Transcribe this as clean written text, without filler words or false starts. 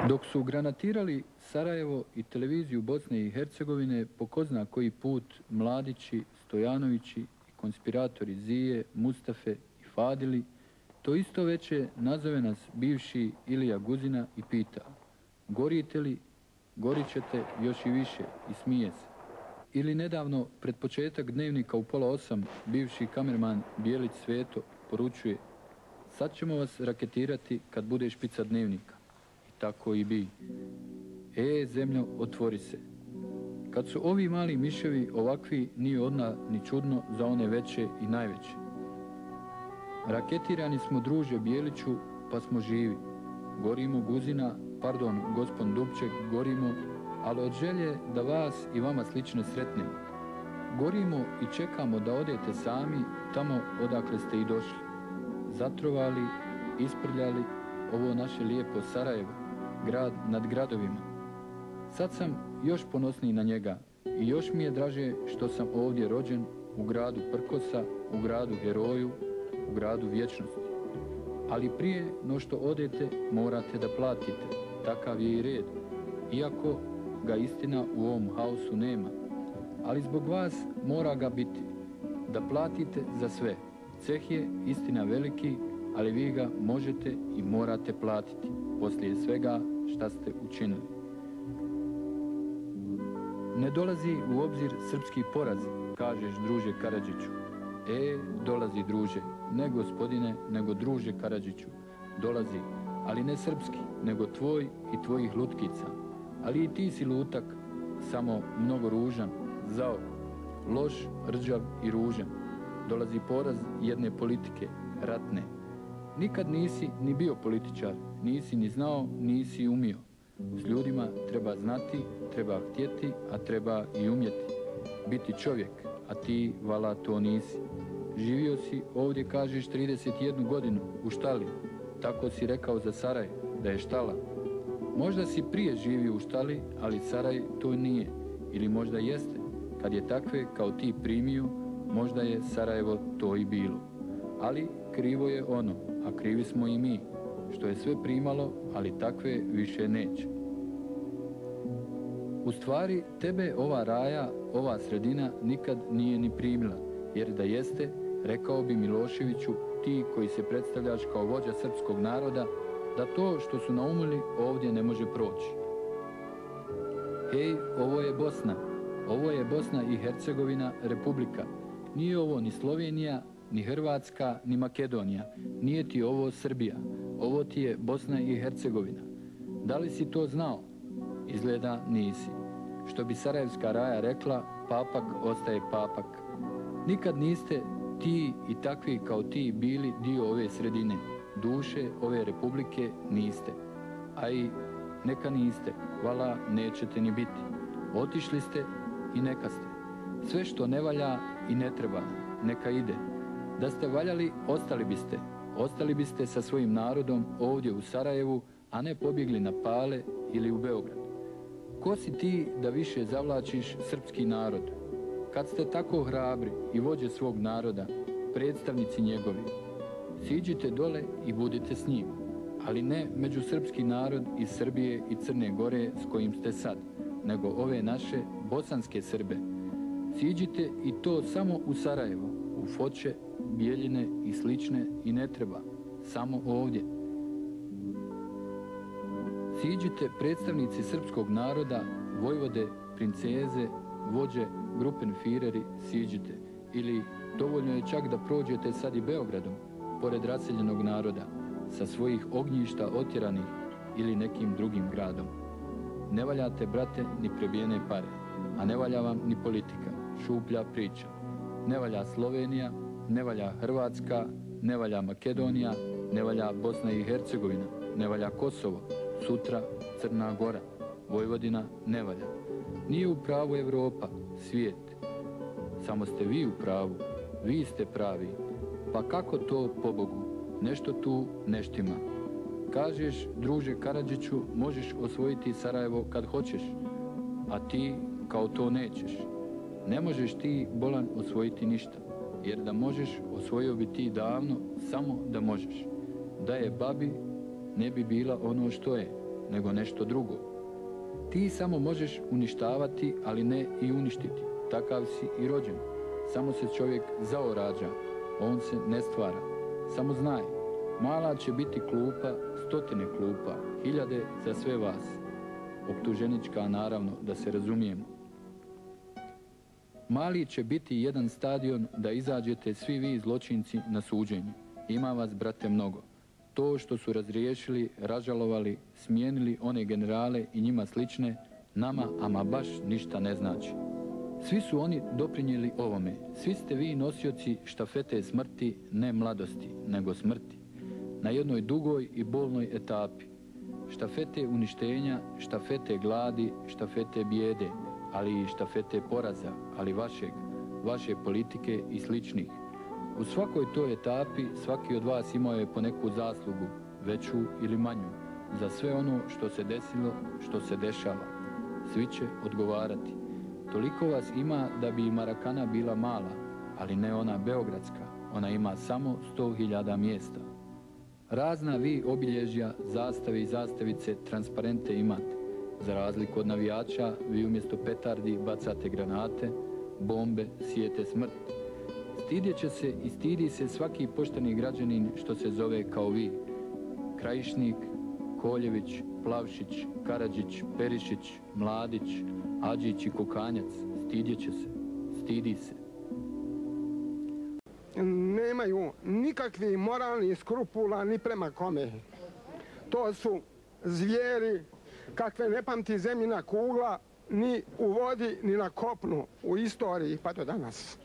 Dok su granatirali Sarajevo i televiziju Bosne i Hercegovine po ko zna koji put Mladići, Stojanovići i konspiratori Zije, Mustafe i Fadili, to isto veče nazove nas bivši Ilija Guzina i pita: gorite li, gorit ćete još i više, i smije se. Ili nedavno, pred početak Dnevnika u 7:30, bivši kamerman Bijelić Sveto poručuje: sad ćemo vas raketirati kad bude špica Dnevnika. I tako i bi. Zemljo, otvori se. Kad su ovi mali miševi ovakvi, nije odna ni čudno za one veće i najveće. Raketirani smo, druže Bijeliću, pa smo živi. Gorimo Guzina, pardon, gospon Dubček, gorimo, ali od želje da vas i vama slične sretnemo. Gorimo i čekamo da odete sami tamo odakle ste i došli. Zatrovali, isprljali ovo naše lijepo Sarajevo, grad nad gradovima. Sad sam još ponosniji na njega i još mi je draže što sam ovdje rođen, u gradu Prkosa, u gradu Heroju, u gradu Vječnosti. Ali prije no što odete morate da platite, takav je i red, iako ga istina u ovom haosu nema. Ali zbog vas mora ga biti, da platite za sve. Ceh je istina veliki, ali vi ga možete i morate platiti, poslije svega šta ste učinili. Ne dolazi u obzir srpski poraz, kažeš, druže Karadžiću. Dolazi, druže, ne gospodine, nego druže Karadžiću. Dolazi, ali ne srpski, nego tvoj i tvojih lutkica. Ali i ti si lutak, samo mnogo ružan, zao, loš, rđav i ružan. Dolazi poraz jedne politike, ratne. Nikad nisi ni bio političar, nisi ni znao, nisi umio. S ljudima treba znati, treba htjeti, a treba i umjeti. Biti čovjek, a ti, vala, to nisi. Živio si ovdje, kažeš, 31 godinu u štali. Tako si rekao za Saraj, da je štala. Možda si prije živio u štali, ali Saraj to nije. Ili možda jeste. Kad je takve kao ti primiju, možda je Sarajevo to i bilo. Ali krivo je ono, a krivi smo i mi, što je sve primalo, ali takve više neće. U stvari, tebe ova raja, ova sredina nikad nije ni primila, jer da jeste, rekao bi Miloševiću, ti koji se predstavljaš kao vođa srpskog naroda, da to što su naumili ovdje ne može proći. Ovo je Bosna. Ovo je Bosna i Hercegovina republika. Nije ovo ni Slovenija, ni Hrvatska, ni Makedonija. Nije ti ovo Srbija. Ovo ti je Bosna i Hercegovina. Da li si to znao? Izgleda nisi. Što bi sarajevska raja rekla, papak ostaje papak. Nikad niste ti i takvi kao ti bili dio ove sredine. Duše ove republike niste. A i neka niste, vala nećete ni biti. Otišli ste i neka ste. Sve što ne valja i ne treba, neka ide. Da ste valjali, ostali biste. Ostali biste sa svojim narodom ovdje u Sarajevu, a ne pobjegli na Pale ili u Beograd. Ko si ti da više zavlačiš srpski narod? Kad ste tako hrabri i vođe svog naroda, predstavnici njegovi, siđite dole i budite s njim, ali ne među srpski narod iz Srbije i Crne Gore s kojim ste sad, nego ove naše bosanske Srbe. Siđite i to samo u Sarajevo, u Foče, Bijeljine i slične i ne treba, samo ovdje. Siđite predstavnici srpskog naroda, vojvode, princeze, vođe, grupenfireri, siđite. Ili dovoljno je čak da prođete sad i Beogradom, pored raseljenog naroda, sa svojih ognjišta otjeranih ili nekim drugim gradom. Ne valjate, brate, ni prebijene pare, a ne valja vam ni politika, šuplja priča. Ne valja Slovenija, ne valja Hrvatska, ne valja Makedonija, ne valja Bosna i Hercegovina, ne valja Kosovo, sutra Crna Gora, Vojvodina ne valja. Nije u pravu Evropa, svijet. Samo ste vi u pravu, vi ste pravi. Pa kako to, pobogu, nešto tu ne štima. Kažeš, druže Karadžiću, možeš osvojiti Sarajevo kad hoćeš, a ti kao to nećeš. Ne možeš ti, bolan, osvojiti ništa, jer da možeš, osvojio bi ti davno, samo da možeš. Da je babi, ne bi bila ono što je. nego nešto drugo. Ti samo možeš uništavati, ali ne i uništiti. Takav si i rođen. Samo se čovjek zaorađa, on se ne stvara. Samo znaj, mala će biti klupa, stotine klupa, hiljade za sve vas. Optuženička, naravno, da se razumijemo. Mali će biti jedan stadion da izađete svi vi zločinci na suđenje. Ima vas, brate, mnogo. To što su razriješili, ražalovali, smijenili one generale i njima slične, nama ama baš ništa ne znači. Svi su oni doprinijeli ovome. Svi ste vi nosioci štafete smrti, ne mladosti, nego smrti. Na jednoj dugoj i bolnoj etapi. Štafete uništenja, štafete gladi, štafete bijede, ali i štafete poraza, ali vaše politike i sličnih. U svakoj toj etapi svaki od vas imao je po neku zaslugu, veću ili manju, za sve ono što se desilo, što se dešava. Svi će odgovarati. Toliko vas ima da bi i Marakana bila mala, ali ne ona beogradska, ona ima samo 100.000 mjesta. Razna vi obilježja, zastave i zastavice, transparente imate. Za razliku od navijača, vi umjesto petardi bacate granate, bombe, sijete smrt. Stidjet će se i stidi se svaki pošteni građanin što se zove kao vi. Krajišnik, Koljević, Plavšić, Karadžić, Perišić, Mladić, Adžić i Kokanjac. Stidjet će se. Stidi se. Nemaju nikakvih moralnih skrupula ni prema kome. To su zvijeri kakve ne pamti zemljina kugla ni u vodi ni na kopnu u istoriji pa do danas.